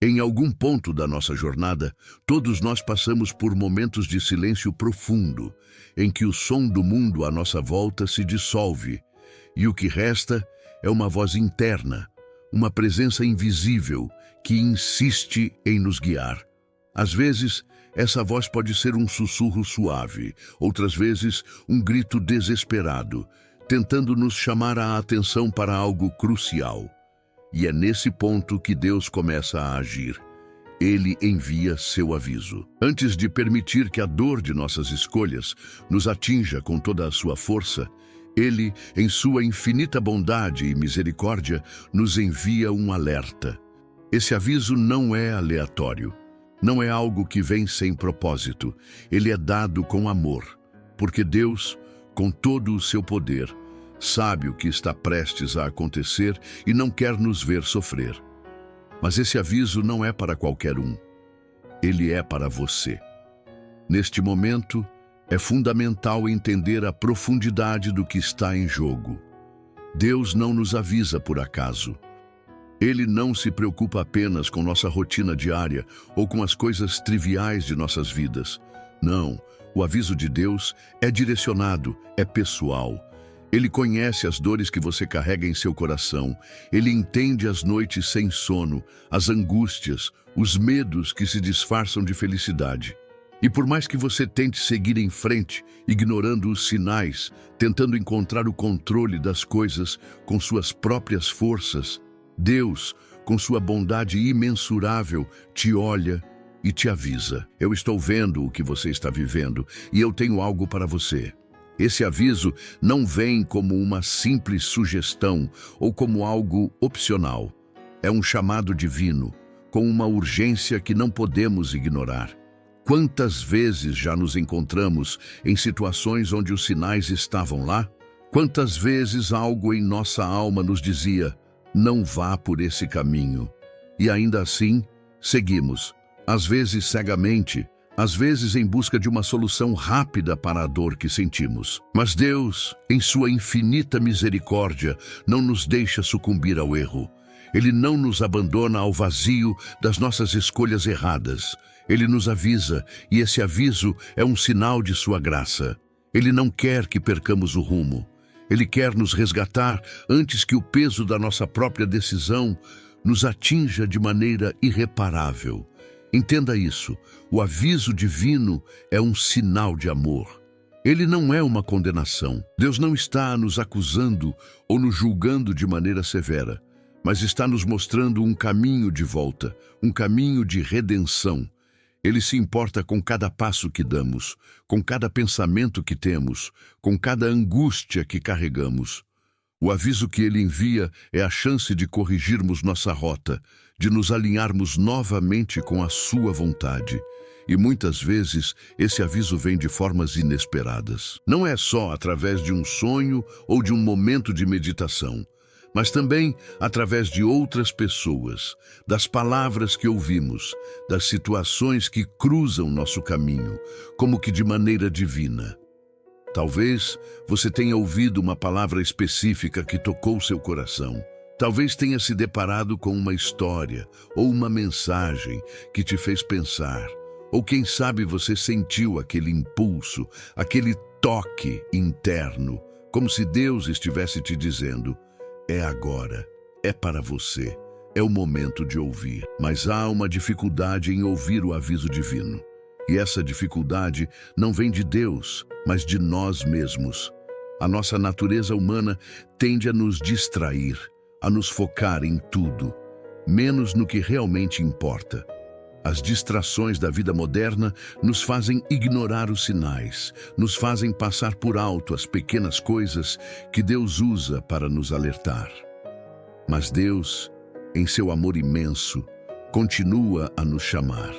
Em algum ponto da nossa jornada, todos nós passamos por momentos de silêncio profundo, em que o som do mundo à nossa volta se dissolve, e o que resta é uma voz interna, uma presença invisível que insiste em nos guiar. Às vezes, essa voz pode ser um sussurro suave, outras vezes, um grito desesperado, tentando nos chamar a atenção para algo crucial. E é nesse ponto que Deus começa a agir. Ele envia seu aviso. Antes de permitir que a dor de nossas escolhas nos atinja com toda a sua força, Ele, em sua infinita bondade e misericórdia, nos envia um alerta. Esse aviso não é aleatório. Não é algo que vem sem propósito. Ele é dado com amor, porque Deus, com todo o seu poder, sabe o que está prestes a acontecer e não quer nos ver sofrer. Mas esse aviso não é para qualquer um. Ele é para você. Neste momento, é fundamental entender a profundidade do que está em jogo. Deus não nos avisa por acaso. Ele não se preocupa apenas com nossa rotina diária ou com as coisas triviais de nossas vidas. Não, o aviso de Deus é direcionado, é pessoal. Ele conhece as dores que você carrega em seu coração. Ele entende as noites sem sono, as angústias, os medos que se disfarçam de felicidade. E por mais que você tente seguir em frente, ignorando os sinais, tentando encontrar o controle das coisas com suas próprias forças, Deus, com sua bondade imensurável, te olha e te avisa. Eu estou vendo o que você está vivendo e eu tenho algo para você. Esse aviso não vem como uma simples sugestão ou como algo opcional. É um chamado divino, com uma urgência que não podemos ignorar. Quantas vezes já nos encontramos em situações onde os sinais estavam lá? Quantas vezes algo em nossa alma nos dizia, não vá por esse caminho. E ainda assim, seguimos, às vezes cegamente, às vezes em busca de uma solução rápida para a dor que sentimos. Mas Deus, em sua infinita misericórdia, não nos deixa sucumbir ao erro. Ele não nos abandona ao vazio das nossas escolhas erradas. Ele nos avisa, e esse aviso é um sinal de sua graça. Ele não quer que percamos o rumo. Ele quer nos resgatar antes que o peso da nossa própria decisão nos atinja de maneira irreparável. Entenda isso, o aviso divino é um sinal de amor. Ele não é uma condenação. Deus não está nos acusando ou nos julgando de maneira severa, mas está nos mostrando um caminho de volta, um caminho de redenção. Ele se importa com cada passo que damos, com cada pensamento que temos, com cada angústia que carregamos. O aviso que ele envia é a chance de corrigirmos nossa rota, de nos alinharmos novamente com a sua vontade. E muitas vezes esse aviso vem de formas inesperadas. Não é só através de um sonho ou de um momento de meditação, mas também através de outras pessoas, das palavras que ouvimos, das situações que cruzam nosso caminho, como que de maneira divina. Talvez você tenha ouvido uma palavra específica que tocou seu coração. Talvez tenha se deparado com uma história ou uma mensagem que te fez pensar. Ou quem sabe você sentiu aquele impulso, aquele toque interno, como se Deus estivesse te dizendo, é agora, é para você, é o momento de ouvir. Mas há uma dificuldade em ouvir o aviso divino. E essa dificuldade não vem de Deus, mas de nós mesmos. A nossa natureza humana tende a nos distrair, a nos focar em tudo, menos no que realmente importa. As distrações da vida moderna nos fazem ignorar os sinais, nos fazem passar por alto as pequenas coisas que Deus usa para nos alertar. Mas Deus, em seu amor imenso, continua a nos chamar.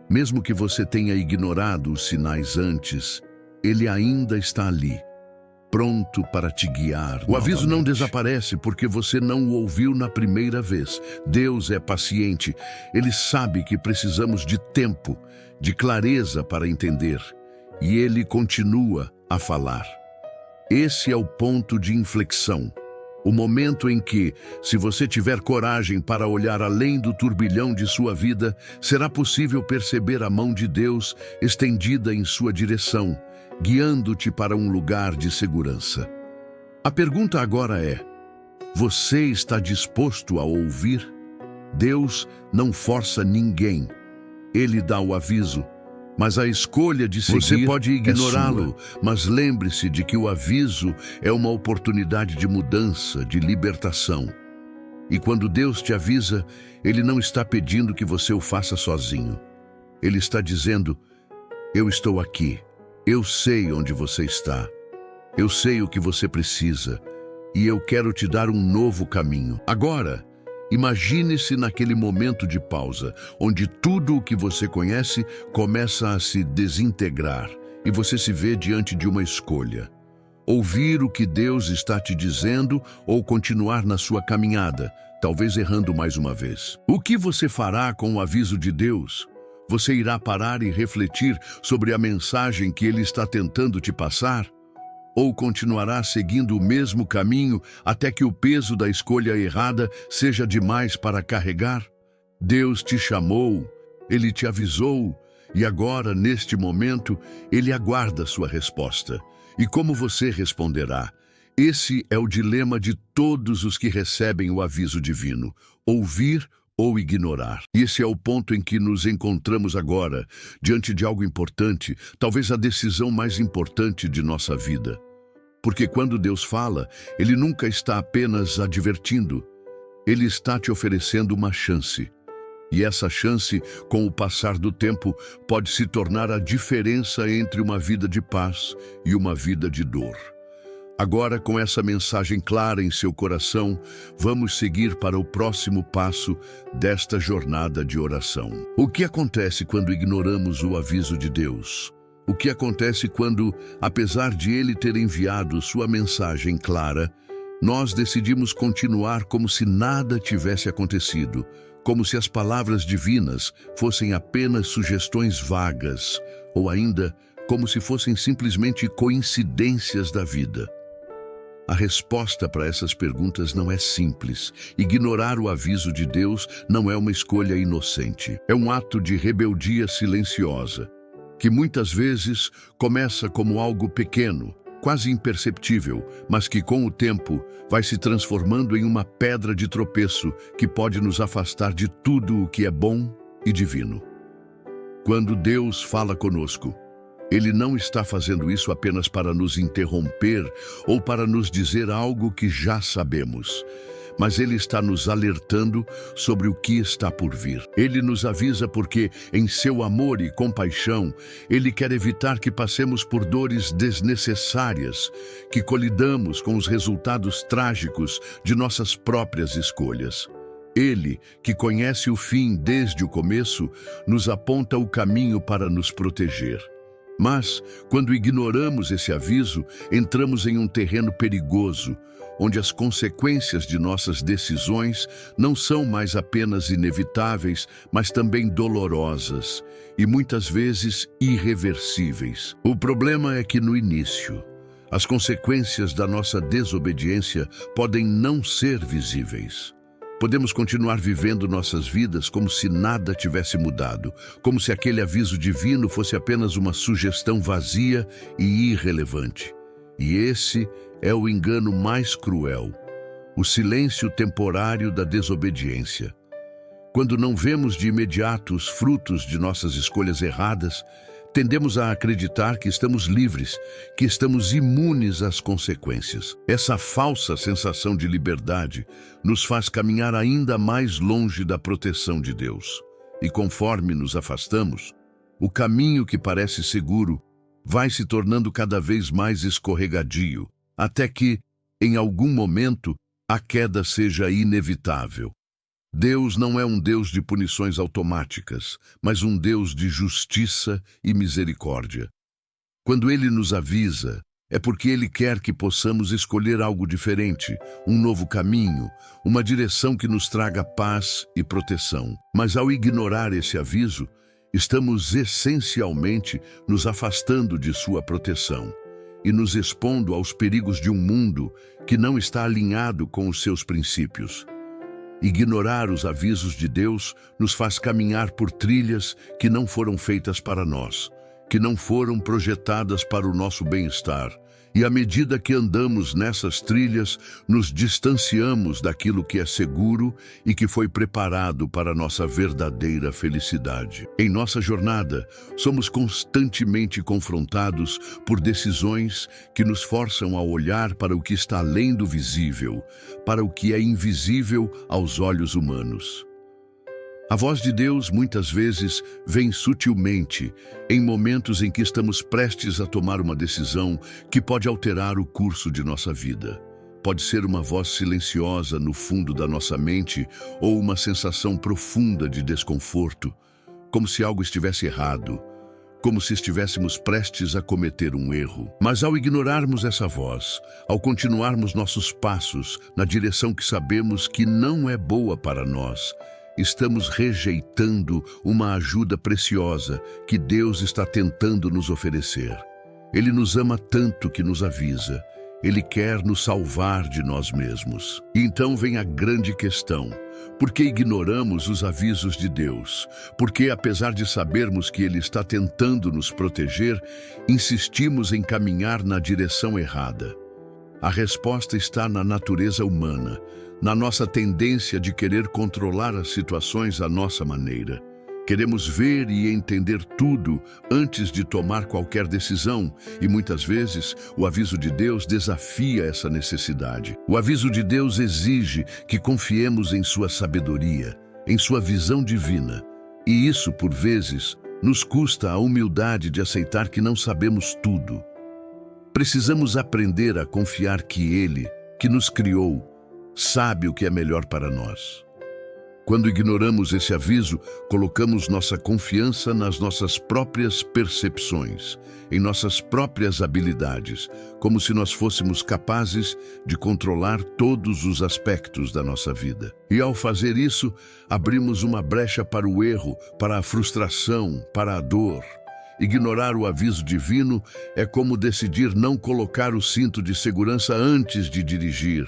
Mesmo que você tenha ignorado os sinais antes, Ele ainda está ali, pronto para te guiar. O aviso não desaparece porque você não o ouviu na primeira vez. Deus é paciente. Ele sabe que precisamos de tempo, de clareza para entender. E Ele continua a falar. Esse é o ponto de inflexão. O momento em que, se você tiver coragem para olhar além do turbilhão de sua vida, será possível perceber a mão de Deus estendida em sua direção, guiando-te para um lugar de segurança. A pergunta agora é: você está disposto a ouvir? Deus não força ninguém. Ele dá o aviso, mas a escolha de seguir Você pode ignorá-lo, mas lembre-se de que o aviso é uma oportunidade de mudança, de libertação. E quando Deus te avisa, Ele não está pedindo que você o faça sozinho. Ele está dizendo: eu estou aqui, eu sei onde você está, eu sei o que você precisa, e eu quero te dar um novo caminho. Agora, imagine-se naquele momento de pausa, onde tudo o que você conhece começa a se desintegrar e você se vê diante de uma escolha. Ouvir o que Deus está te dizendo ou continuar na sua caminhada, talvez errando mais uma vez. O que você fará com o aviso de Deus? Você irá parar e refletir sobre a mensagem que Ele está tentando te passar? Ou continuará seguindo o mesmo caminho até que o peso da escolha errada seja demais para carregar? Deus te chamou, Ele te avisou, e agora, neste momento, Ele aguarda sua resposta. E como você responderá? Esse é o dilema de todos os que recebem o aviso divino: ouvir ou ignorar. Esse é o ponto em que nos encontramos agora, diante de algo importante, talvez a decisão mais importante de nossa vida. Porque quando Deus fala, Ele nunca está apenas advertindo, Ele está te oferecendo uma chance. E essa chance, com o passar do tempo, pode se tornar a diferença entre uma vida de paz e uma vida de dor. Agora, com essa mensagem clara em seu coração, vamos seguir para o próximo passo desta jornada de oração. O que acontece quando ignoramos o aviso de Deus? O que acontece quando, apesar de Ele ter enviado sua mensagem clara, nós decidimos continuar como se nada tivesse acontecido, como se as palavras divinas fossem apenas sugestões vagas, ou ainda como se fossem simplesmente coincidências da vida? A resposta para essas perguntas não é simples. Ignorar o aviso de Deus não é uma escolha inocente. É um ato de rebeldia silenciosa, que muitas vezes começa como algo pequeno, quase imperceptível, mas que com o tempo vai se transformando em uma pedra de tropeço que pode nos afastar de tudo o que é bom e divino. Quando Deus fala conosco, Ele não está fazendo isso apenas para nos interromper ou para nos dizer algo que já sabemos, mas Ele está nos alertando sobre o que está por vir. Ele nos avisa porque, em seu amor e compaixão, Ele quer evitar que passemos por dores desnecessárias, que colidamos com os resultados trágicos de nossas próprias escolhas. Ele, que conhece o fim desde o começo, nos aponta o caminho para nos proteger. Mas, quando ignoramos esse aviso, entramos em um terreno perigoso, onde as consequências de nossas decisões não são mais apenas inevitáveis, mas também dolorosas e muitas vezes irreversíveis. O problema é que no início, as consequências da nossa desobediência podem não ser visíveis. Podemos continuar vivendo nossas vidas como se nada tivesse mudado, como se aquele aviso divino fosse apenas uma sugestão vazia e irrelevante. E esse é o engano mais cruel, o silêncio temporário da desobediência. Quando não vemos de imediato os frutos de nossas escolhas erradas, tendemos a acreditar que estamos livres, que estamos imunes às consequências. Essa falsa sensação de liberdade nos faz caminhar ainda mais longe da proteção de Deus. E conforme nos afastamos, o caminho que parece seguro vai se tornando cada vez mais escorregadio, até que, em algum momento, a queda seja inevitável. Deus não é um Deus de punições automáticas, mas um Deus de justiça e misericórdia. Quando Ele nos avisa, é porque Ele quer que possamos escolher algo diferente, um novo caminho, uma direção que nos traga paz e proteção. Mas ao ignorar esse aviso, estamos essencialmente nos afastando de sua proteção. e nos expondo aos perigos de um mundo que não está alinhado com os seus princípios. Ignorar os avisos de Deus nos faz caminhar por trilhas que não foram feitas para nós, que não foram projetadas para o nosso bem-estar. E à medida que andamos nessas trilhas, nos distanciamos daquilo que é seguro e que foi preparado para a nossa verdadeira felicidade. Em nossa jornada, somos constantemente confrontados por decisões que nos forçam a olhar para o que está além do visível, para o que é invisível aos olhos humanos. A voz de Deus muitas vezes vem sutilmente, em momentos em que estamos prestes a tomar uma decisão que pode alterar o curso de nossa vida. Pode ser uma voz silenciosa no fundo da nossa mente ou uma sensação profunda de desconforto, como se algo estivesse errado, como se estivéssemos prestes a cometer um erro. Mas ao ignorarmos essa voz, ao continuarmos nossos passos na direção que sabemos que não é boa para nós, estamos rejeitando uma ajuda preciosa que Deus está tentando nos oferecer. Ele nos ama tanto que nos avisa. Ele quer nos salvar de nós mesmos. E então vem a grande questão. Por que ignoramos os avisos de Deus? Porque, apesar de sabermos que Ele está tentando nos proteger, insistimos em caminhar na direção errada. A resposta está na natureza humana, na nossa tendência de querer controlar as situações à nossa maneira. Queremos ver e entender tudo antes de tomar qualquer decisão, e muitas vezes o aviso de Deus desafia essa necessidade. O aviso de Deus exige que confiemos em sua sabedoria, em sua visão divina, e isso, por vezes, nos custa a humildade de aceitar que não sabemos tudo. Precisamos aprender a confiar que Ele, que nos criou, sabe o que é melhor para nós. Quando ignoramos esse aviso, colocamos nossa confiança nas nossas próprias percepções, em nossas próprias habilidades, como se nós fôssemos capazes de controlar todos os aspectos da nossa vida. E ao fazer isso, abrimos uma brecha para o erro, para a frustração, para a dor. Ignorar o aviso divino é como decidir não colocar o cinto de segurança antes de dirigir.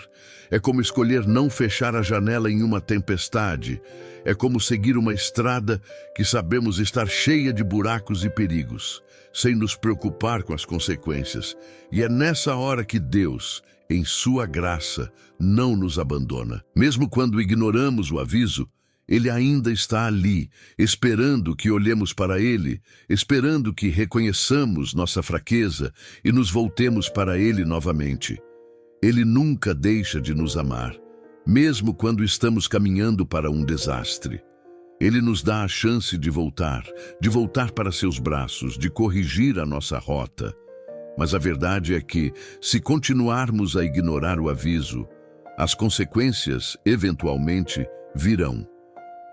É como escolher não fechar a janela em uma tempestade. É como seguir uma estrada que sabemos estar cheia de buracos e perigos, sem nos preocupar com as consequências. E é nessa hora que Deus, em sua graça, não nos abandona. Mesmo quando ignoramos o aviso, Ele ainda está ali, esperando que olhemos para Ele, esperando que reconheçamos nossa fraqueza e nos voltemos para Ele novamente. Ele nunca deixa de nos amar, mesmo quando estamos caminhando para um desastre. Ele nos dá a chance de voltar para seus braços, de corrigir a nossa rota. Mas a verdade é que, se continuarmos a ignorar o aviso, as consequências, eventualmente, virão.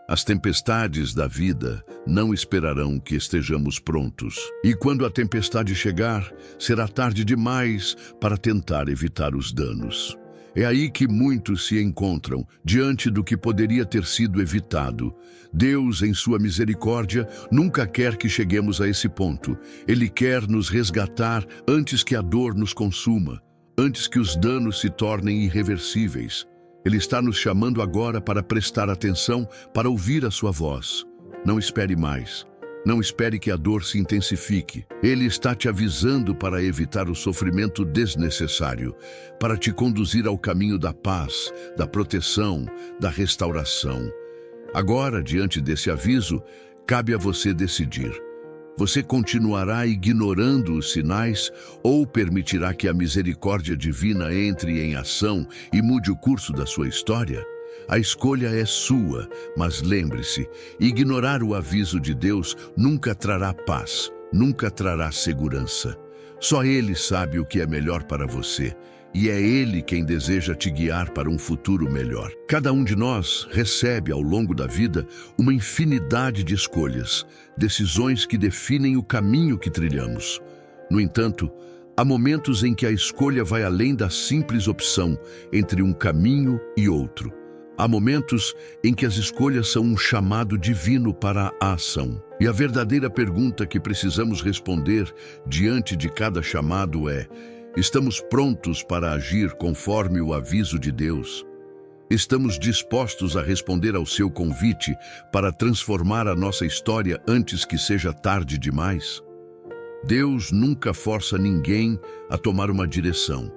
As tempestades da vida não esperarão que estejamos prontos. E quando a tempestade chegar, será tarde demais para tentar evitar os danos. É aí que muitos se encontram, diante do que poderia ter sido evitado. Deus, em sua misericórdia, nunca quer que cheguemos a esse ponto. Ele quer nos resgatar antes que a dor nos consuma, antes que os danos se tornem irreversíveis. Ele está nos chamando agora para prestar atenção, para ouvir a sua voz. Não espere mais. Não espere que a dor se intensifique. Ele está te avisando para evitar o sofrimento desnecessário, para te conduzir ao caminho da paz, da proteção, da restauração. Agora, diante desse aviso, cabe a você decidir. Você continuará ignorando os sinais ou permitirá que a misericórdia divina entre em ação e mude o curso da sua história? A escolha é sua, mas lembre-se, ignorar o aviso de Deus nunca trará paz, nunca trará segurança. Só Ele sabe o que é melhor para você, e é Ele quem deseja te guiar para um futuro melhor. Cada um de nós recebe ao longo da vida uma infinidade de escolhas, decisões que definem o caminho que trilhamos. No entanto, há momentos em que a escolha vai além da simples opção entre um caminho e outro. Há momentos em que as escolhas são um chamado divino para a ação. E a verdadeira pergunta que precisamos responder diante de cada chamado é: Estamos prontos para agir conforme o aviso de Deus? Estamos dispostos a responder ao seu convite para transformar a nossa história antes que seja tarde demais? Deus nunca força ninguém a tomar uma direção,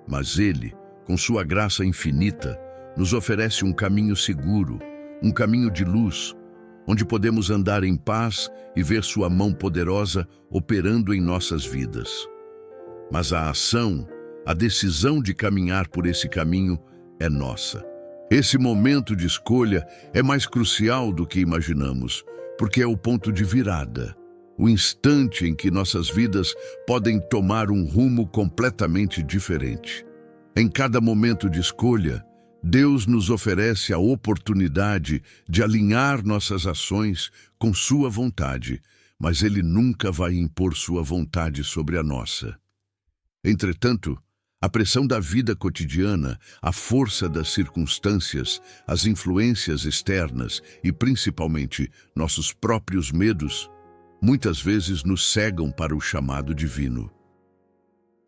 mas Ele, com sua graça infinita, nos oferece um caminho seguro, um caminho de luz, onde podemos andar em paz e ver sua mão poderosa operando em nossas vidas. Mas a ação, a decisão de caminhar por esse caminho é nossa. Esse momento de escolha é mais crucial do que imaginamos, porque é o ponto de virada, o instante em que nossas vidas podem tomar um rumo completamente diferente. Em cada momento de escolha, Deus nos oferece a oportunidade de alinhar nossas ações com sua vontade, mas Ele nunca vai impor sua vontade sobre a nossa. Entretanto, a pressão da vida cotidiana, a força das circunstâncias, as influências externas e, principalmente, nossos próprios medos, muitas vezes nos cegam para o chamado divino.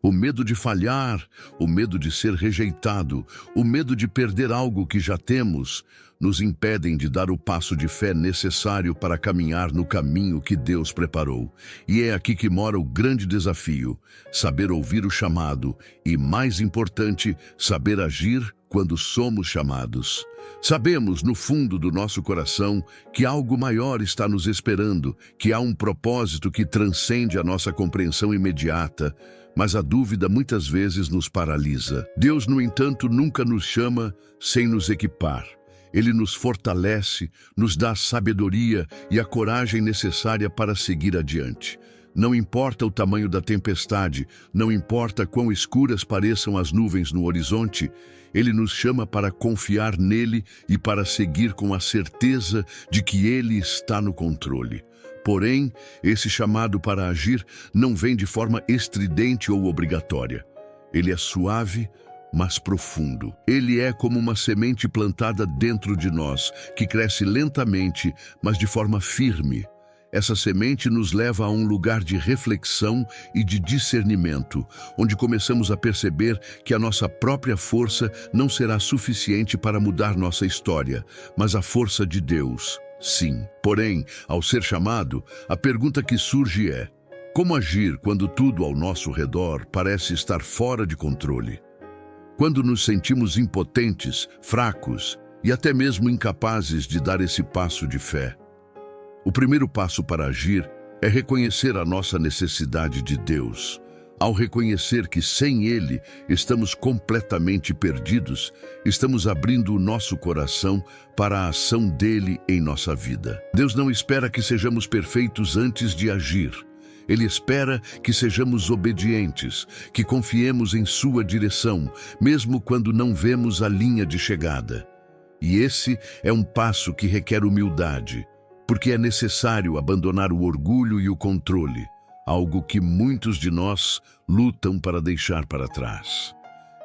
O medo de falhar, o medo de ser rejeitado, o medo de perder algo que já temos, nos impedem de dar o passo de fé necessário para caminhar no caminho que Deus preparou. E é aqui que mora o grande desafio: saber ouvir o chamado e, mais importante, saber agir quando somos chamados. Sabemos, no fundo do nosso coração, que algo maior está nos esperando, que há um propósito que transcende a nossa compreensão imediata, mas a dúvida muitas vezes nos paralisa. Deus, no entanto, nunca nos chama sem nos equipar. Ele nos fortalece, nos dá a sabedoria e a coragem necessária para seguir adiante. Não importa o tamanho da tempestade, não importa quão escuras pareçam as nuvens no horizonte, Ele nos chama para confiar nele e para seguir com a certeza de que Ele está no controle. Porém, esse chamado para agir não vem de forma estridente ou obrigatória. Ele é suave, mas profundo. Ele é como uma semente plantada dentro de nós, que cresce lentamente, mas de forma firme. Essa semente nos leva a um lugar de reflexão e de discernimento, onde começamos a perceber que a nossa própria força não será suficiente para mudar nossa história, mas a força de Deus, sim. Porém, ao ser chamado, a pergunta que surge é: como agir quando tudo ao nosso redor parece estar fora de controle? Quando nos sentimos impotentes, fracos e até mesmo incapazes de dar esse passo de fé? O primeiro passo para agir é reconhecer a nossa necessidade de Deus. Ao reconhecer que sem Ele estamos completamente perdidos, estamos abrindo o nosso coração para a ação dele em nossa vida. Deus não espera que sejamos perfeitos antes de agir. Ele espera que sejamos obedientes, que confiemos em sua direção, mesmo quando não vemos a linha de chegada. E esse é um passo que requer humildade, porque é necessário abandonar o orgulho e o controle, algo que muitos de nós lutam para deixar para trás.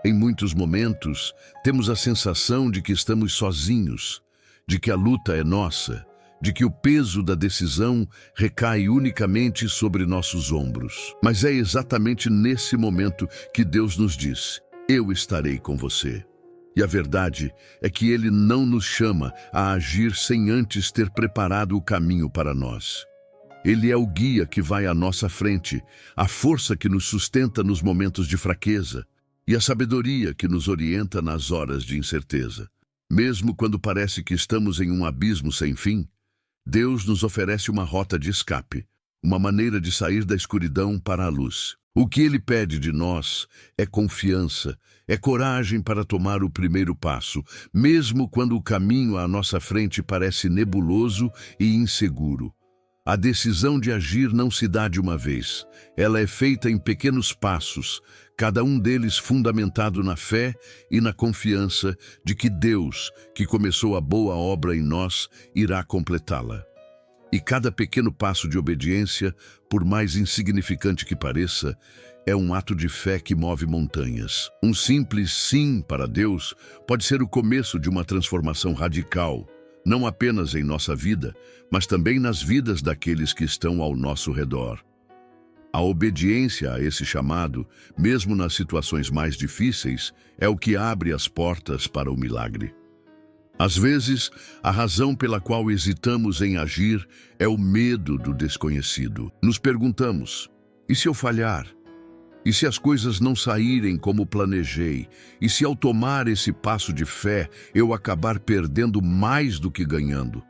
Em muitos momentos, temos a sensação de que estamos sozinhos, de que a luta é nossa, de que o peso da decisão recai unicamente sobre nossos ombros. Mas é exatamente nesse momento que Deus nos diz: eu estarei com você. E a verdade é que Ele não nos chama a agir sem antes ter preparado o caminho para nós. Ele é o guia que vai à nossa frente, a força que nos sustenta nos momentos de fraqueza e a sabedoria que nos orienta nas horas de incerteza. Mesmo quando parece que estamos em um abismo sem fim, Deus nos oferece uma rota de escape, uma maneira de sair da escuridão para a luz. O que Ele pede de nós é confiança, é coragem para tomar o primeiro passo, mesmo quando o caminho à nossa frente parece nebuloso e inseguro. A decisão de agir não se dá de uma vez. Ela é feita em pequenos passos, cada um deles fundamentado na fé e na confiança de que Deus, que começou a boa obra em nós, irá completá-la. E cada pequeno passo de obediência, por mais insignificante que pareça, é um ato de fé que move montanhas. Um simples sim para Deus pode ser o começo de uma transformação radical, não apenas em nossa vida, mas também nas vidas daqueles que estão ao nosso redor. A obediência a esse chamado, mesmo nas situações mais difíceis, é o que abre as portas para o milagre. Às vezes, a razão pela qual hesitamos em agir é o medo do desconhecido. Nos perguntamos: e se eu falhar? E se as coisas não saírem como planejei? E se ao tomar esse passo de fé, eu acabar perdendo mais do que ganhando?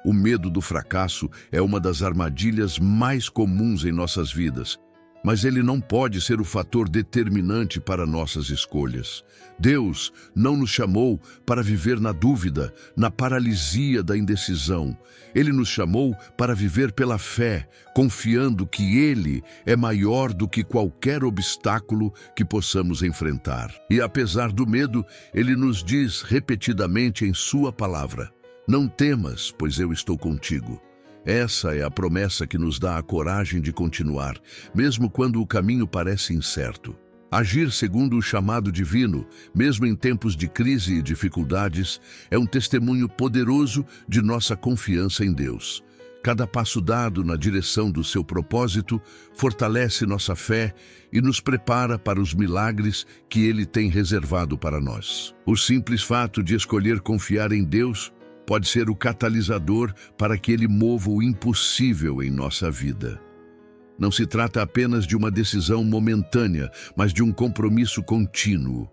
O medo do fracasso é uma das armadilhas mais comuns em nossas vidas, mas ele não pode ser o fator determinante para nossas escolhas. Deus não nos chamou para viver na dúvida, na paralisia da indecisão. Ele nos chamou para viver pela fé, confiando que Ele é maior do que qualquer obstáculo que possamos enfrentar. E apesar do medo, Ele nos diz repetidamente em Sua palavra: não temas, pois eu estou contigo. Essa é a promessa que nos dá a coragem de continuar, mesmo quando o caminho parece incerto. Agir segundo o chamado divino, mesmo em tempos de crise e dificuldades, é um testemunho poderoso de nossa confiança em Deus. Cada passo dado na direção do seu propósito fortalece nossa fé e nos prepara para os milagres que Ele tem reservado para nós. O simples fato de escolher confiar em Deus pode ser o catalisador para que Ele mova o impossível em nossa vida. Não se trata apenas de uma decisão momentânea, mas de um compromisso contínuo.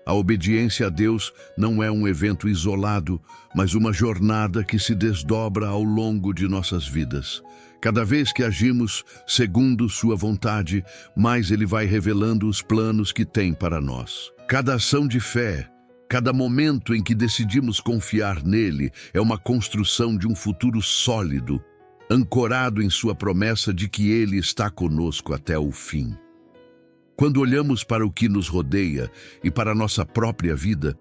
A obediência a Deus não é um evento isolado, mas uma jornada que se desdobra ao longo de nossas vidas. Cada vez que agimos segundo Sua vontade, mais Ele vai revelando os planos que tem para nós. Cada ação de fé, cada momento em que decidimos confiar nele é uma construção de um futuro sólido, ancorado em Sua promessa de que Ele está conosco até o fim. Quando olhamos para o que nos rodeia e para a nossa própria vida,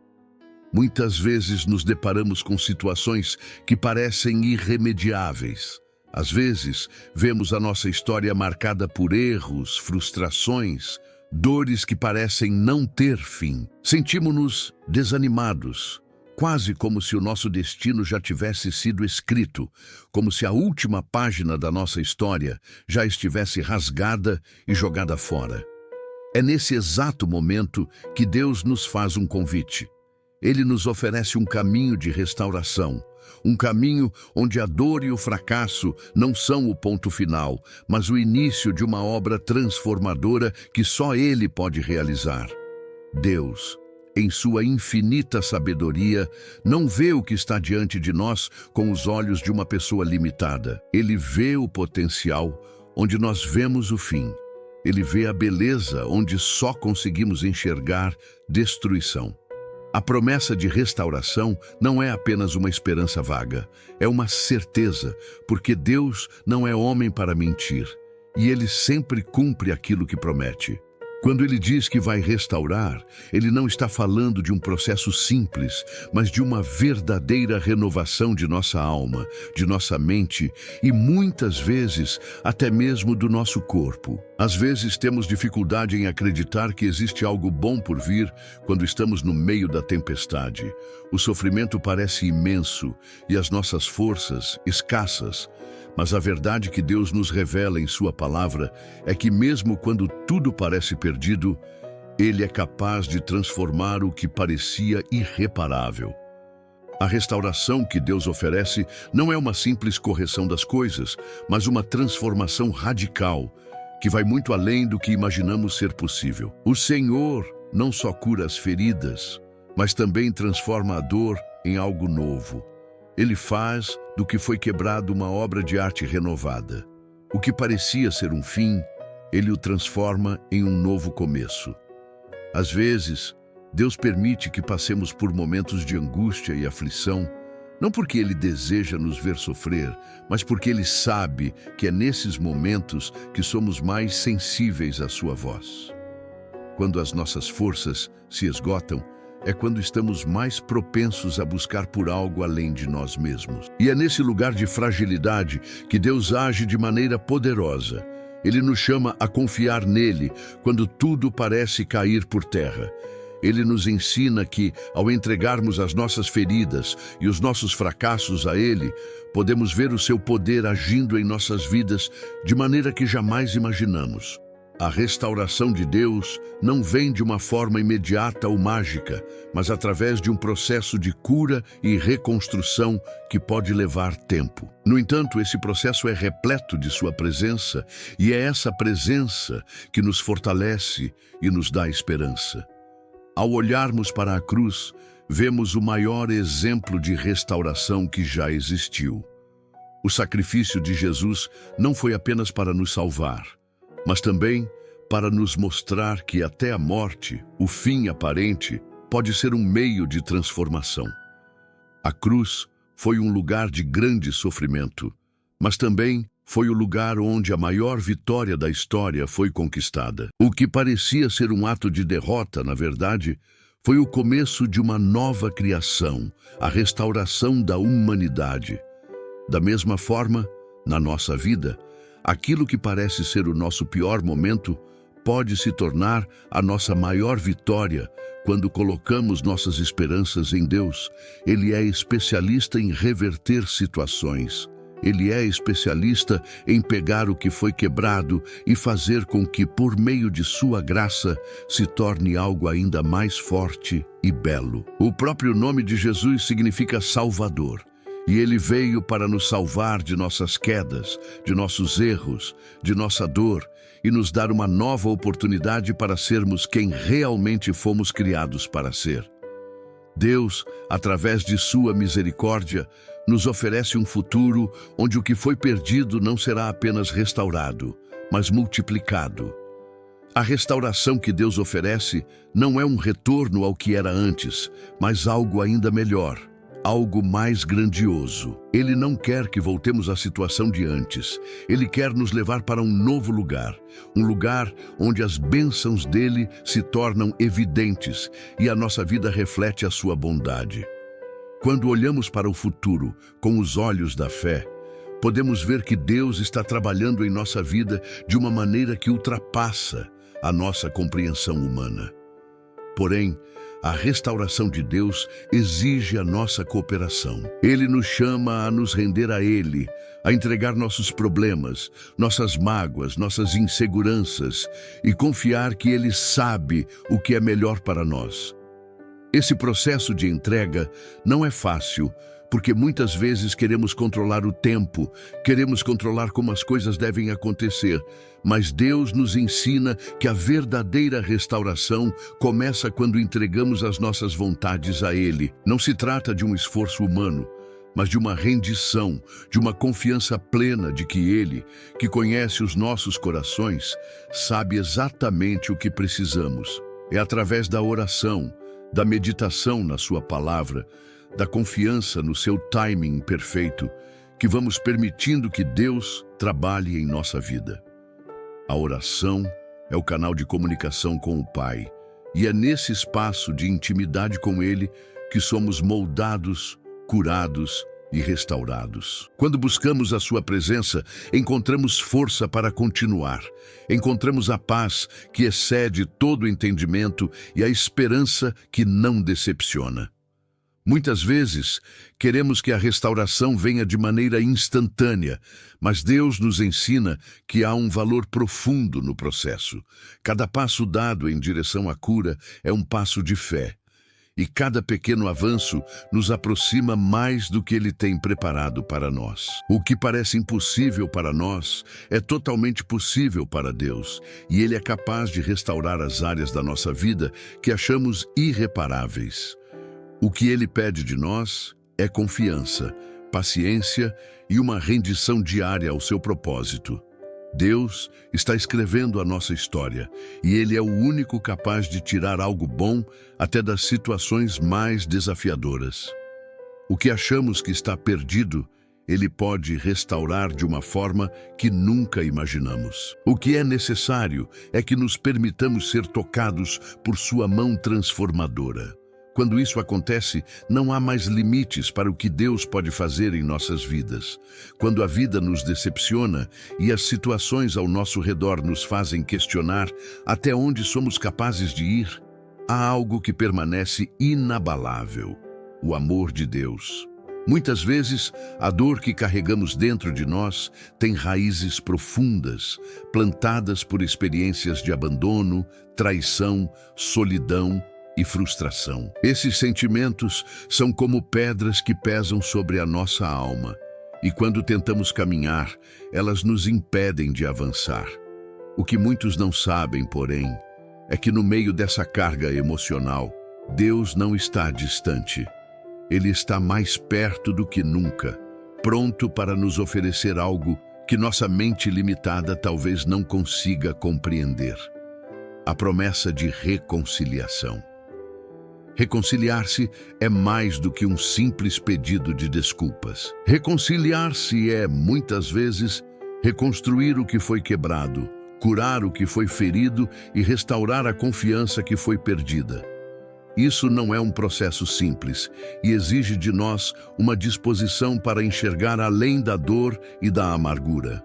muitas vezes nos deparamos com situações que parecem irremediáveis. Às vezes, vemos a nossa história marcada por erros, frustrações, dores que parecem não ter fim. Sentimos-nos desanimados, quase como se o nosso destino já tivesse sido escrito, como se a última página da nossa história já estivesse rasgada e jogada fora. É nesse exato momento que Deus nos faz um convite. Ele nos oferece um caminho de restauração, um caminho onde a dor e o fracasso não são o ponto final, mas o início de uma obra transformadora que só Ele pode realizar. Deus, em Sua infinita sabedoria, não vê o que está diante de nós com os olhos de uma pessoa limitada. Ele vê o potencial onde nós vemos o fim. Ele vê a beleza onde só conseguimos enxergar destruição. A promessa de restauração não é apenas uma esperança vaga, é uma certeza, porque Deus não é homem para mentir, e Ele sempre cumpre aquilo que promete. Quando Ele diz que vai restaurar, Ele não está falando de um processo simples, mas de uma verdadeira renovação de nossa alma, de nossa mente e muitas vezes até mesmo do nosso corpo. Às vezes temos dificuldade em acreditar que existe algo bom por vir quando estamos no meio da tempestade. O sofrimento parece imenso e as nossas forças escassas. Mas a verdade que Deus nos revela em Sua palavra é que mesmo quando tudo parece perdido, Ele é capaz de transformar o que parecia irreparável. A restauração que Deus oferece não é uma simples correção das coisas, mas uma transformação radical, que vai muito além do que imaginamos ser possível. O Senhor não só cura as feridas, mas também transforma a dor em algo novo. Ele faz do que foi quebrado uma obra de arte renovada. O que parecia ser um fim, Ele o transforma em um novo começo. Às vezes, Deus permite que passemos por momentos de angústia e aflição, não porque Ele deseja nos ver sofrer, mas porque Ele sabe que é nesses momentos que somos mais sensíveis à Sua voz. Quando as nossas forças se esgotam, é quando estamos mais propensos a buscar por algo além de nós mesmos. E é nesse lugar de fragilidade que Deus age de maneira poderosa. Ele nos chama a confiar nele quando tudo parece cair por terra. Ele nos ensina que, ao entregarmos as nossas feridas e os nossos fracassos a Ele, podemos ver o seu poder agindo em nossas vidas de maneira que jamais imaginamos. A restauração de Deus não vem de uma forma imediata ou mágica, mas através de um processo de cura e reconstrução que pode levar tempo. No entanto, esse processo é repleto de sua presença, e é essa presença que nos fortalece e nos dá esperança. Ao olharmos para a cruz, vemos o maior exemplo de restauração que já existiu. O sacrifício de Jesus não foi apenas para nos salvar, mas também para nos mostrar que até a morte, o fim aparente, pode ser um meio de transformação. A cruz foi um lugar de grande sofrimento, mas também foi o lugar onde a maior vitória da história foi conquistada. O que parecia ser um ato de derrota, na verdade, foi o começo de uma nova criação, a restauração da humanidade. Da mesma forma, na nossa vida, aquilo que parece ser o nosso pior momento pode se tornar a nossa maior vitória quando colocamos nossas esperanças em Deus. Ele é especialista em reverter situações. Ele é especialista em pegar o que foi quebrado e fazer com que, por meio de sua graça, se torne algo ainda mais forte e belo. O próprio nome de Jesus significa Salvador. E Ele veio para nos salvar de nossas quedas, de nossos erros, de nossa dor e nos dar uma nova oportunidade para sermos quem realmente fomos criados para ser. Deus, através de sua misericórdia, nos oferece um futuro onde o que foi perdido não será apenas restaurado, mas multiplicado. A restauração que Deus oferece não é um retorno ao que era antes, mas algo ainda melhor. Algo mais grandioso. Ele não quer que voltemos à situação de antes. Ele quer nos levar para um novo lugar. Um lugar onde as bênçãos dele se tornam evidentes e a nossa vida reflete a sua bondade. Quando olhamos para o futuro com os olhos da fé, podemos ver que Deus está trabalhando em nossa vida de uma maneira que ultrapassa a nossa compreensão humana. Porém, a restauração de Deus exige a nossa cooperação. Ele nos chama a nos render a Ele, a entregar nossos problemas, nossas mágoas, nossas inseguranças e confiar que Ele sabe o que é melhor para nós. Esse processo de entrega não é fácil, porque muitas vezes queremos controlar o tempo, queremos controlar como as coisas devem acontecer, mas Deus nos ensina que a verdadeira restauração começa quando entregamos as nossas vontades a Ele. Não se trata de um esforço humano, mas de uma rendição, de uma confiança plena de que Ele, que conhece os nossos corações, sabe exatamente o que precisamos. É através da oração, da meditação na sua palavra, da confiança no seu timing perfeito, que vamos permitindo que Deus trabalhe em nossa vida. A oração é o canal de comunicação com o Pai, e é nesse espaço de intimidade com Ele que somos moldados, curados e restaurados. Quando buscamos a sua presença, encontramos força para continuar. Encontramos a paz que excede todo entendimento e a esperança que não decepciona. Muitas vezes, queremos que a restauração venha de maneira instantânea, mas Deus nos ensina que há um valor profundo no processo. Cada passo dado em direção à cura é um passo de fé, e cada pequeno avanço nos aproxima mais do que Ele tem preparado para nós. O que parece impossível para nós é totalmente possível para Deus, e Ele é capaz de restaurar as áreas da nossa vida que achamos irreparáveis. O que Ele pede de nós é confiança, paciência e uma rendição diária ao seu propósito. Deus está escrevendo a nossa história e Ele é o único capaz de tirar algo bom até das situações mais desafiadoras. O que achamos que está perdido, Ele pode restaurar de uma forma que nunca imaginamos. O que é necessário é que nos permitamos ser tocados por sua mão transformadora. Quando isso acontece, não há mais limites para o que Deus pode fazer em nossas vidas. Quando a vida nos decepciona e as situações ao nosso redor nos fazem questionar até onde somos capazes de ir, há algo que permanece inabalável: o amor de Deus. Muitas vezes, a dor que carregamos dentro de nós tem raízes profundas, plantadas por experiências de abandono, traição, solidão e frustração. Esses sentimentos são como pedras que pesam sobre a nossa alma, e quando tentamos caminhar, elas nos impedem de avançar. O que muitos não sabem, porém, é que no meio dessa carga emocional, Deus não está distante. Ele está mais perto do que nunca, pronto para nos oferecer algo que nossa mente limitada talvez não consiga compreender: a promessa de reconciliação. Reconciliar-se é mais do que um simples pedido de desculpas. Reconciliar-se é, muitas vezes, reconstruir o que foi quebrado, curar o que foi ferido e restaurar a confiança que foi perdida. Isso não é um processo simples e exige de nós uma disposição para enxergar além da dor e da amargura.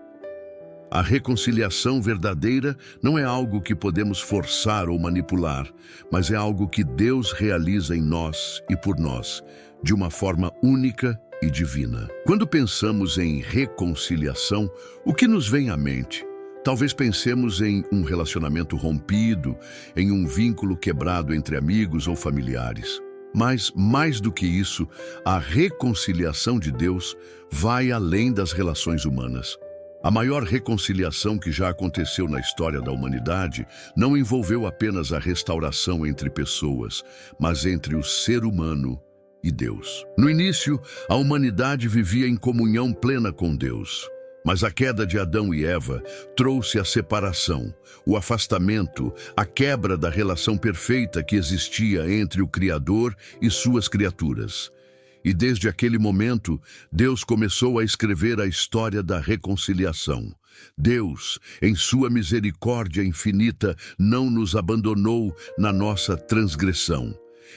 A reconciliação verdadeira não é algo que podemos forçar ou manipular, mas é algo que Deus realiza em nós e por nós, de uma forma única e divina. Quando pensamos em reconciliação, o que nos vem à mente? Talvez pensemos em um relacionamento rompido, em um vínculo quebrado entre amigos ou familiares. Mas, mais do que isso, a reconciliação de Deus vai além das relações humanas. A maior reconciliação que já aconteceu na história da humanidade não envolveu apenas a restauração entre pessoas, mas entre o ser humano e Deus. No início, a humanidade vivia em comunhão plena com Deus. Mas a queda de Adão e Eva trouxe a separação, o afastamento, a quebra da relação perfeita que existia entre o Criador e suas criaturas. E desde aquele momento, Deus começou a escrever a história da reconciliação. Deus, em sua misericórdia infinita, não nos abandonou na nossa transgressão.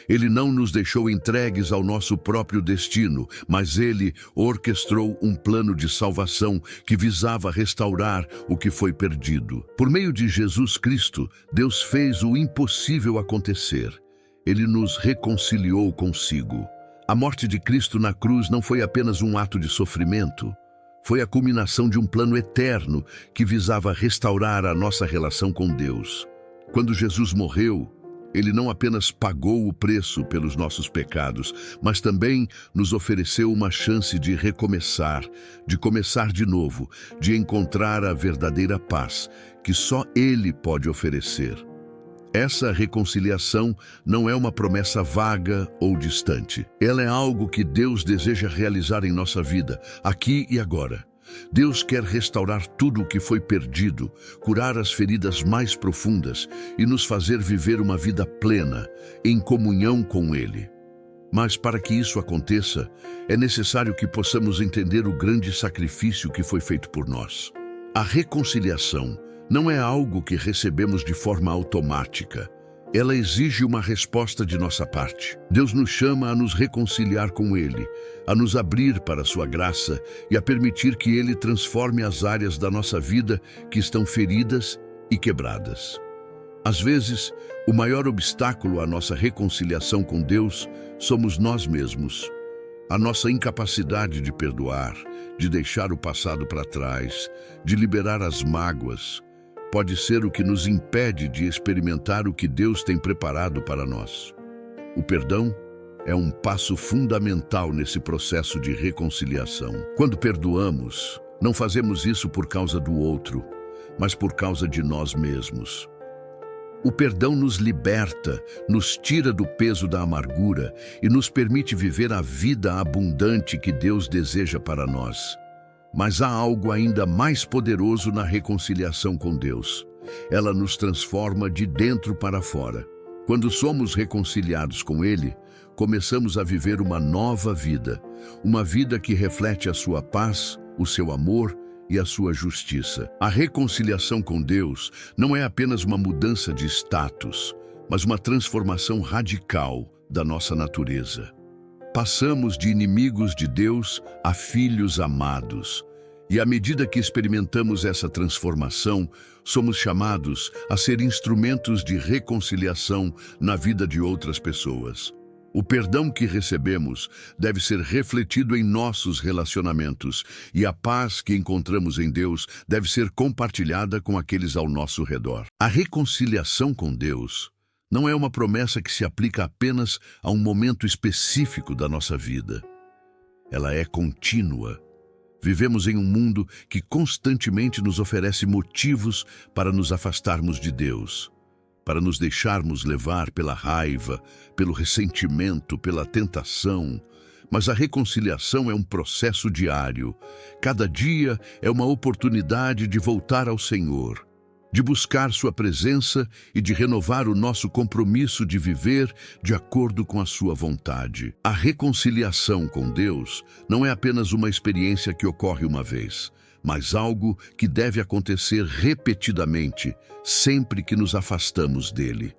Ele não nos deixou entregues ao nosso próprio destino, mas Ele orquestrou um plano de salvação que visava restaurar o que foi perdido. Por meio de Jesus Cristo, Deus fez o impossível acontecer. Ele nos reconciliou consigo. A morte de Cristo na cruz não foi apenas um ato de sofrimento. Foi a culminação de um plano eterno que visava restaurar a nossa relação com Deus. Quando Jesus morreu, Ele não apenas pagou o preço pelos nossos pecados, mas também nos ofereceu uma chance de recomeçar, de começar de novo, de encontrar a verdadeira paz que só Ele pode oferecer. Essa reconciliação não é uma promessa vaga ou distante. Ela é algo que Deus deseja realizar em nossa vida, aqui e agora. Deus quer restaurar tudo o que foi perdido, curar as feridas mais profundas e nos fazer viver uma vida plena, em comunhão com Ele. Mas para que isso aconteça, é necessário que possamos entender o grande sacrifício que foi feito por nós. A reconciliação não é algo que recebemos de forma automática. Ela exige uma resposta de nossa parte. Deus nos chama a nos reconciliar com Ele, a nos abrir para a sua graça e a permitir que Ele transforme as áreas da nossa vida que estão feridas e quebradas. Às vezes, o maior obstáculo à nossa reconciliação com Deus somos nós mesmos. A nossa incapacidade de perdoar, de deixar o passado para trás, de liberar as mágoas, pode ser o que nos impede de experimentar o que Deus tem preparado para nós. O perdão é um passo fundamental nesse processo de reconciliação. Quando perdoamos, não fazemos isso por causa do outro, mas por causa de nós mesmos. O perdão nos liberta, nos tira do peso da amargura e nos permite viver a vida abundante que Deus deseja para nós. Mas há algo ainda mais poderoso na reconciliação com Deus. Ela nos transforma de dentro para fora. Quando somos reconciliados com Ele, começamos a viver uma nova vida. Uma vida que reflete a sua paz, o seu amor e a sua justiça. A reconciliação com Deus não é apenas uma mudança de status, mas uma transformação radical da nossa natureza. Passamos de inimigos de Deus a filhos amados. E à medida que experimentamos essa transformação, somos chamados a ser instrumentos de reconciliação na vida de outras pessoas. O perdão que recebemos deve ser refletido em nossos relacionamentos, e a paz que encontramos em Deus deve ser compartilhada com aqueles ao nosso redor. A reconciliação com Deus não é uma promessa que se aplica apenas a um momento específico da nossa vida. Ela é contínua. Vivemos em um mundo que constantemente nos oferece motivos para nos afastarmos de Deus, para nos deixarmos levar pela raiva, pelo ressentimento, pela tentação. Mas a reconciliação é um processo diário. Cada dia é uma oportunidade de voltar ao Senhor, de buscar sua presença e de renovar o nosso compromisso de viver de acordo com a sua vontade. A reconciliação com Deus não é apenas uma experiência que ocorre uma vez, mas algo que deve acontecer repetidamente, sempre que nos afastamos dele.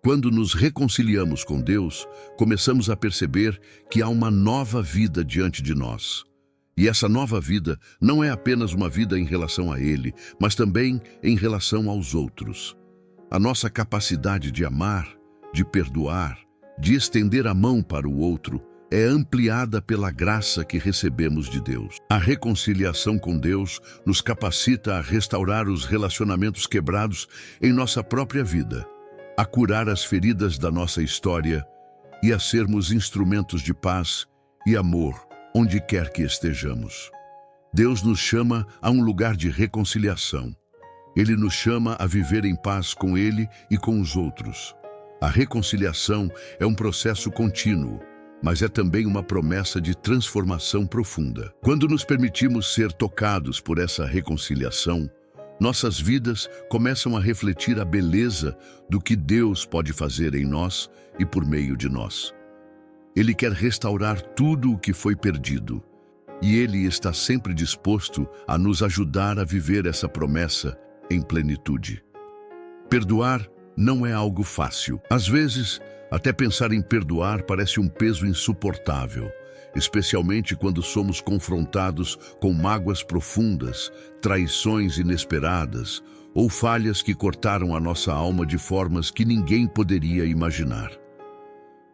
Quando nos reconciliamos com Deus, começamos a perceber que há uma nova vida diante de nós. E essa nova vida não é apenas uma vida em relação a Ele, mas também em relação aos outros. A nossa capacidade de amar, de perdoar, de estender a mão para o outro, é ampliada pela graça que recebemos de Deus. A reconciliação com Deus nos capacita a restaurar os relacionamentos quebrados em nossa própria vida, a curar as feridas da nossa história e a sermos instrumentos de paz e amor onde quer que estejamos. Deus nos chama a um lugar de reconciliação. Ele nos chama a viver em paz com Ele e com os outros. A reconciliação é um processo contínuo, mas é também uma promessa de transformação profunda. Quando nos permitimos ser tocados por essa reconciliação, nossas vidas começam a refletir a beleza do que Deus pode fazer em nós e por meio de nós. Ele quer restaurar tudo o que foi perdido, e Ele está sempre disposto a nos ajudar a viver essa promessa em plenitude. Perdoar não é algo fácil. Às vezes, até pensar em perdoar parece um peso insuportável, especialmente quando somos confrontados com mágoas profundas, traições inesperadas ou falhas que cortaram a nossa alma de formas que ninguém poderia imaginar.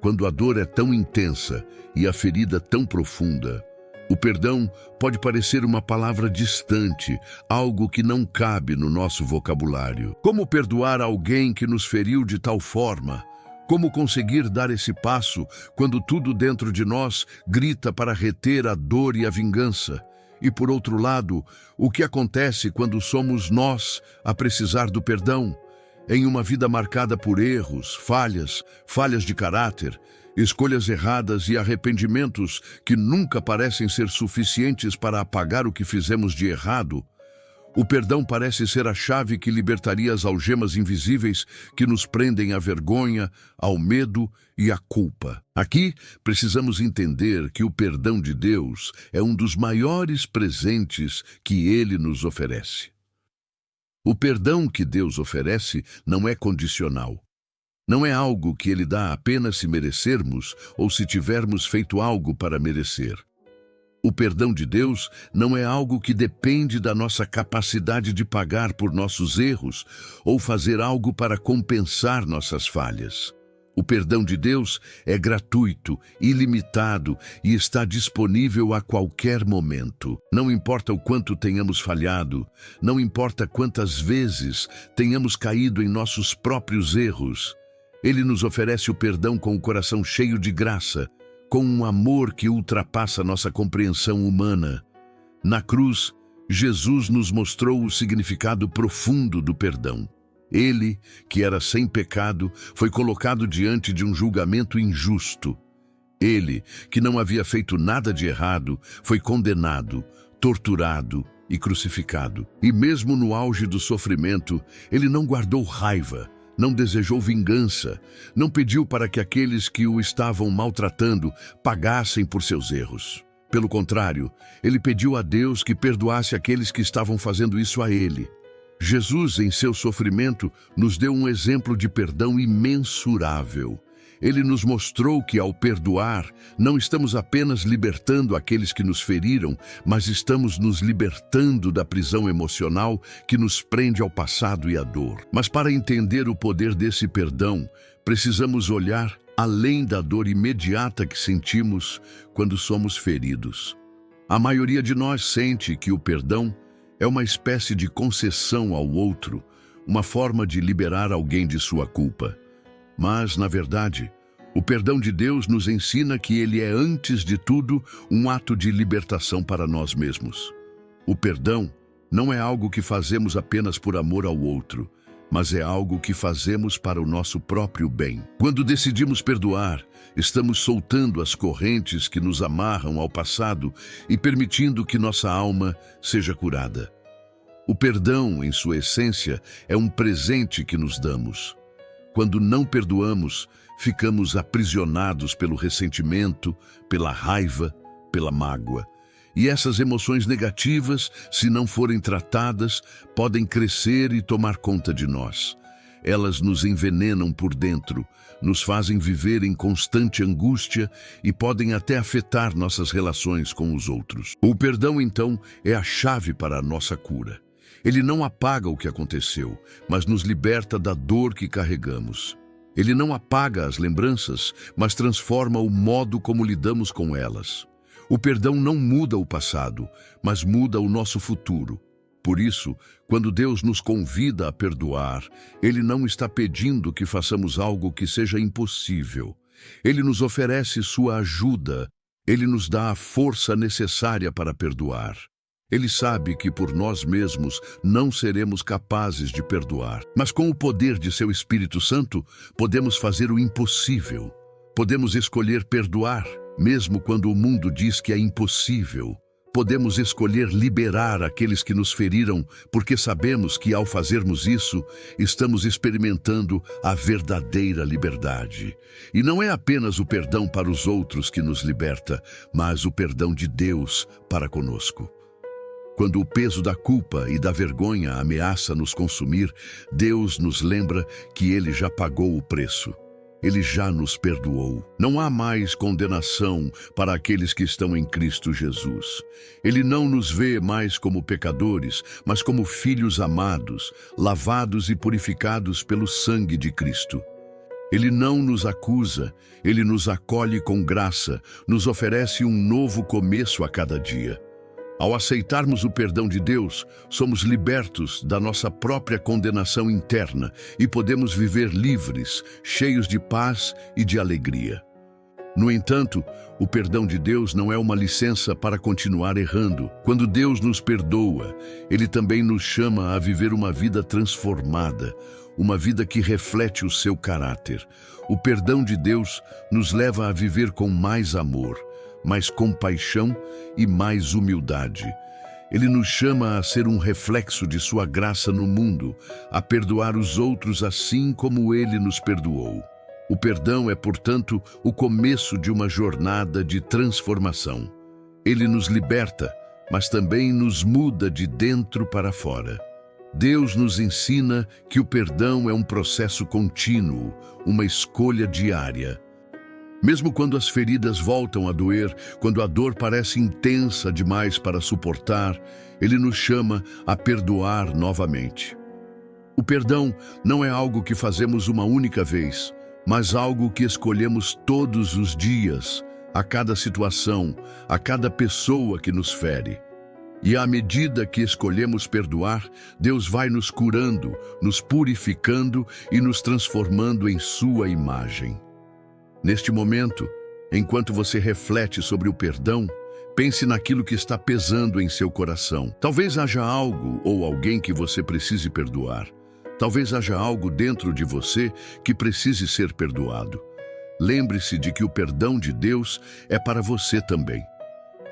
Quando a dor é tão intensa e a ferida tão profunda, o perdão pode parecer uma palavra distante, algo que não cabe no nosso vocabulário. Como perdoar alguém que nos feriu de tal forma? Como conseguir dar esse passo quando tudo dentro de nós grita para reter a dor e a vingança? E por outro lado, o que acontece quando somos nós a precisar do perdão? Em uma vida marcada por erros, falhas de caráter, escolhas erradas e arrependimentos que nunca parecem ser suficientes para apagar o que fizemos de errado, o perdão parece ser a chave que libertaria as algemas invisíveis que nos prendem à vergonha, ao medo e à culpa. Aqui, precisamos entender que o perdão de Deus é um dos maiores presentes que Ele nos oferece. O perdão que Deus oferece não é condicional. Não é algo que Ele dá apenas se merecermos ou se tivermos feito algo para merecer. O perdão de Deus não é algo que depende da nossa capacidade de pagar por nossos erros ou fazer algo para compensar nossas falhas. O perdão de Deus é gratuito, ilimitado e está disponível a qualquer momento. Não importa o quanto tenhamos falhado, não importa quantas vezes tenhamos caído em nossos próprios erros, Ele nos oferece o perdão com o coração cheio de graça, com um amor que ultrapassa nossa compreensão humana. Na cruz, Jesus nos mostrou o significado profundo do perdão. Ele, que era sem pecado, foi colocado diante de um julgamento injusto. Ele, que não havia feito nada de errado, foi condenado, torturado e crucificado. E mesmo no auge do sofrimento, ele não guardou raiva, não desejou vingança, não pediu para que aqueles que o estavam maltratando pagassem por seus erros. Pelo contrário, ele pediu a Deus que perdoasse aqueles que estavam fazendo isso a ele. Jesus, em seu sofrimento, nos deu um exemplo de perdão imensurável. Ele nos mostrou que, ao perdoar, não estamos apenas libertando aqueles que nos feriram, mas estamos nos libertando da prisão emocional que nos prende ao passado e à dor. Mas para entender o poder desse perdão, precisamos olhar além da dor imediata que sentimos quando somos feridos. A maioria de nós sente que o perdão é uma espécie de concessão ao outro, uma forma de liberar alguém de sua culpa. Mas, na verdade, o perdão de Deus nos ensina que ele é, antes de tudo, um ato de libertação para nós mesmos. O perdão não é algo que fazemos apenas por amor ao outro, mas é algo que fazemos para o nosso próprio bem. Quando decidimos perdoar, estamos soltando as correntes que nos amarram ao passado e permitindo que nossa alma seja curada. O perdão, em sua essência, é um presente que nos damos. Quando não perdoamos, ficamos aprisionados pelo ressentimento, pela raiva, pela mágoa. E essas emoções negativas, se não forem tratadas, podem crescer e tomar conta de nós. Elas nos envenenam por dentro, nos fazem viver em constante angústia e podem até afetar nossas relações com os outros. O perdão, então, é a chave para a nossa cura. Ele não apaga o que aconteceu, mas nos liberta da dor que carregamos. Ele não apaga as lembranças, mas transforma o modo como lidamos com elas. O perdão não muda o passado, mas muda o nosso futuro. Por isso, quando Deus nos convida a perdoar, Ele não está pedindo que façamos algo que seja impossível. Ele nos oferece sua ajuda. Ele nos dá a força necessária para perdoar. Ele sabe que por nós mesmos não seremos capazes de perdoar. Mas com o poder de seu Espírito Santo, podemos fazer o impossível. Podemos escolher perdoar, mesmo quando o mundo diz que é impossível. Podemos escolher liberar aqueles que nos feriram, porque sabemos que, ao fazermos isso, estamos experimentando a verdadeira liberdade. E não é apenas o perdão para os outros que nos liberta, mas o perdão de Deus para conosco. Quando o peso da culpa e da vergonha ameaça nos consumir, Deus nos lembra que Ele já pagou o preço. Ele já nos perdoou. Não há mais condenação para aqueles que estão em Cristo Jesus. Ele não nos vê mais como pecadores, mas como filhos amados, lavados e purificados pelo sangue de Cristo. Ele não nos acusa, Ele nos acolhe com graça, nos oferece um novo começo a cada dia. Ao aceitarmos o perdão de Deus, somos libertos da nossa própria condenação interna e podemos viver livres, cheios de paz e de alegria. No entanto, o perdão de Deus não é uma licença para continuar errando. Quando Deus nos perdoa, Ele também nos chama a viver uma vida transformada, uma vida que reflete o seu caráter. O perdão de Deus nos leva a viver com mais amor, mais compaixão e mais humildade. Ele nos chama a ser um reflexo de sua graça no mundo, a perdoar os outros assim como Ele nos perdoou. O perdão é, portanto, o começo de uma jornada de transformação. Ele nos liberta, mas também nos muda de dentro para fora. Deus nos ensina que o perdão é um processo contínuo, uma escolha diária. Mesmo quando as feridas voltam a doer, quando a dor parece intensa demais para suportar, Ele nos chama a perdoar novamente. O perdão não é algo que fazemos uma única vez, mas algo que escolhemos todos os dias, a cada situação, a cada pessoa que nos fere. E à medida que escolhemos perdoar, Deus vai nos curando, nos purificando e nos transformando em sua imagem. Neste momento, enquanto você reflete sobre o perdão, pense naquilo que está pesando em seu coração. Talvez haja algo ou alguém que você precise perdoar. Talvez haja algo dentro de você que precise ser perdoado. Lembre-se de que o perdão de Deus é para você também.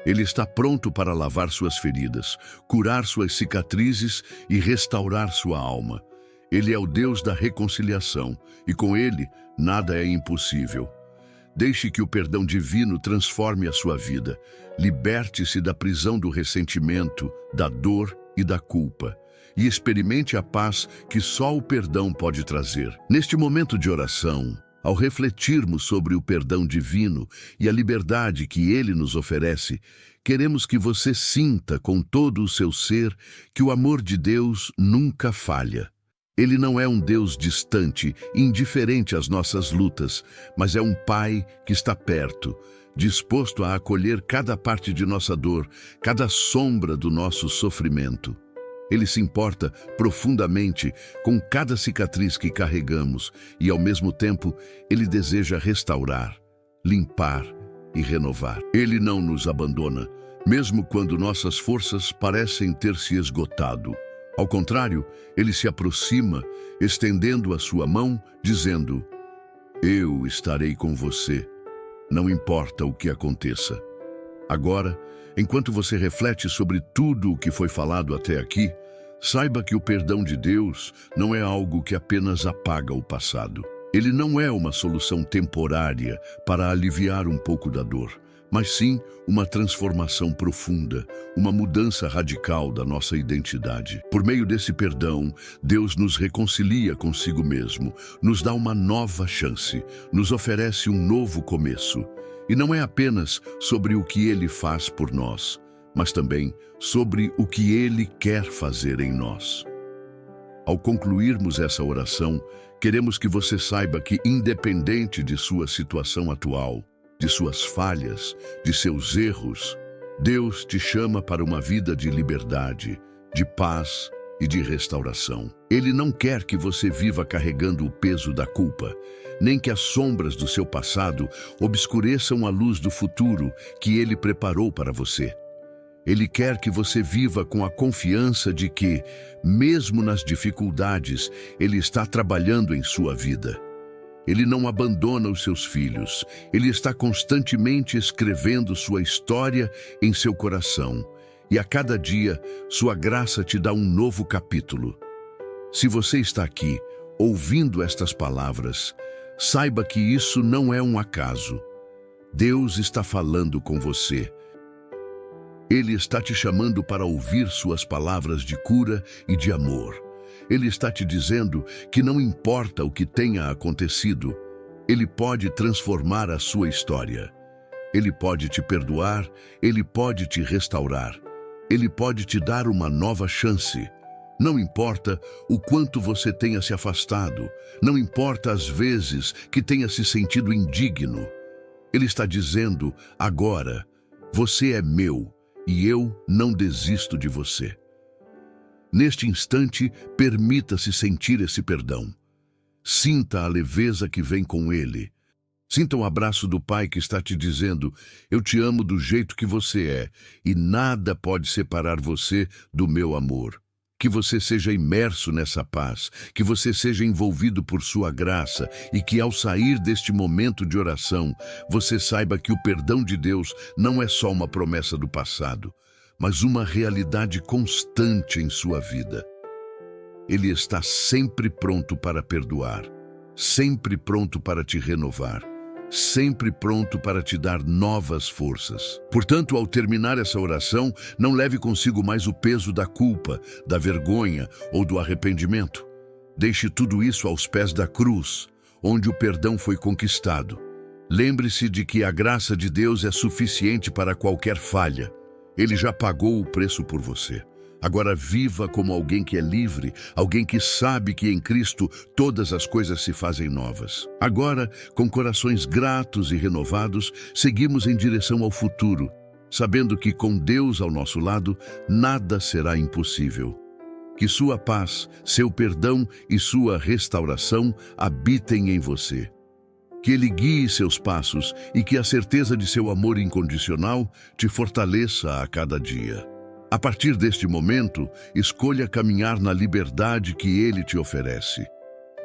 Ele está pronto para lavar suas feridas, curar suas cicatrizes e restaurar sua alma. Ele é o Deus da reconciliação e com Ele nada é impossível. Deixe que o perdão divino transforme a sua vida. Liberte-se da prisão do ressentimento, da dor e da culpa. E experimente a paz que só o perdão pode trazer. Neste momento de oração, Ao refletirmos sobre o perdão divino e a liberdade que ele nos oferece, queremos que você sinta com todo o seu ser que o amor de Deus nunca falha. Ele não é um Deus distante, indiferente às nossas lutas, mas é um Pai que está perto, disposto a acolher cada parte de nossa dor, cada sombra do nosso sofrimento. Ele se importa profundamente com cada cicatriz que carregamos e, ao mesmo tempo, ele deseja restaurar, limpar e renovar. Ele não nos abandona, mesmo quando nossas forças parecem ter se esgotado. Ao contrário, ele se aproxima, estendendo a sua mão, dizendo: "Eu estarei com você, não importa o que aconteça." Agora, enquanto você reflete sobre tudo o que foi falado até aqui, saiba que o perdão de Deus não é algo que apenas apaga o passado. Ele não é uma solução temporária para aliviar um pouco da dor, mas sim uma transformação profunda, uma mudança radical da nossa identidade. Por meio desse perdão, Deus nos reconcilia consigo mesmo, nos dá uma nova chance, nos oferece um novo começo. E não é apenas sobre o que Ele faz por nós, mas também sobre o que Ele quer fazer em nós. Ao concluirmos essa oração, queremos que você saiba que, independente de sua situação atual, de suas falhas, de seus erros, Deus te chama para uma vida de liberdade, de paz e de restauração. Ele não quer que você viva carregando o peso da culpa, nem que as sombras do seu passado obscureçam a luz do futuro que Ele preparou para você. Ele quer que você viva com a confiança de que, mesmo nas dificuldades, Ele está trabalhando em sua vida. Ele não abandona os seus filhos. Ele está constantemente escrevendo sua história em seu coração. E a cada dia, sua graça te dá um novo capítulo. Se você está aqui, ouvindo estas palavras, saiba que isso não é um acaso. Deus está falando com você. Ele está te chamando para ouvir suas palavras de cura e de amor. Ele está te dizendo que não importa o que tenha acontecido, Ele pode transformar a sua história. Ele pode te perdoar, Ele pode te restaurar. Ele pode te dar uma nova chance. Não importa o quanto você tenha se afastado, não importa as vezes que tenha se sentido indigno. Ele está dizendo: agora, você é meu e eu não desisto de você. Neste instante, permita-se sentir esse perdão. Sinta a leveza que vem com ele. Sinta o abraço do Pai que está te dizendo: eu te amo do jeito que você é, e nada pode separar você do meu amor. Que você seja imerso nessa paz, que você seja envolvido por sua graça e que, ao sair deste momento de oração, você saiba que o perdão de Deus não é só uma promessa do passado, mas uma realidade constante em sua vida. Ele está sempre pronto para perdoar, sempre pronto para te renovar, sempre pronto para te dar novas forças. Portanto, ao terminar essa oração, não leve consigo mais o peso da culpa, da vergonha ou do arrependimento. Deixe tudo isso aos pés da cruz, onde o perdão foi conquistado. Lembre-se de que a graça de Deus é suficiente para qualquer falha. Ele já pagou o preço por você. Agora viva como alguém que é livre, alguém que sabe que em Cristo todas as coisas se fazem novas. Agora, com corações gratos e renovados, seguimos em direção ao futuro, sabendo que com Deus ao nosso lado, nada será impossível. Que sua paz, seu perdão e sua restauração habitem em você. Que Ele guie seus passos e que a certeza de seu amor incondicional te fortaleça a cada dia. A partir deste momento, escolha caminhar na liberdade que Ele te oferece.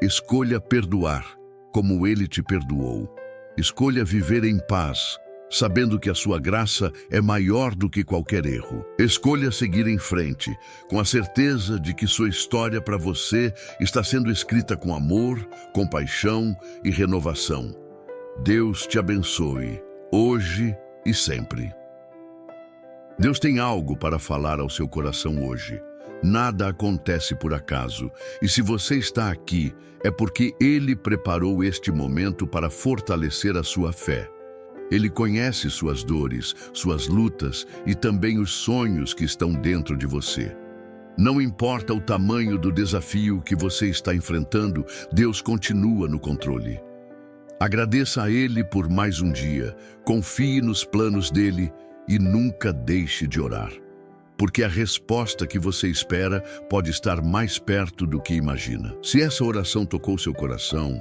Escolha perdoar, como Ele te perdoou. Escolha viver em paz, sabendo que a sua graça é maior do que qualquer erro. Escolha seguir em frente, com a certeza de que sua história para você está sendo escrita com amor, compaixão e renovação. Deus te abençoe, hoje e sempre. Deus tem algo para falar ao seu coração hoje. Nada acontece por acaso, e se você está aqui, é porque Ele preparou este momento para fortalecer a sua fé. Ele conhece suas dores, suas lutas e também os sonhos que estão dentro de você. Não importa o tamanho do desafio que você está enfrentando, Deus continua no controle. Agradeça a Ele por mais um dia, confie nos planos dele e nunca deixe de orar. Porque a resposta que você espera pode estar mais perto do que imagina. Se essa oração tocou seu coração,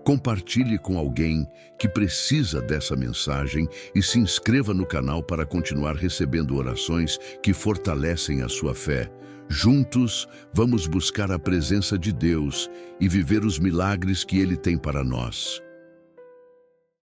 compartilhe com alguém que precisa dessa mensagem e se inscreva no canal para continuar recebendo orações que fortalecem a sua fé. Juntos, vamos buscar a presença de Deus e viver os milagres que Ele tem para nós.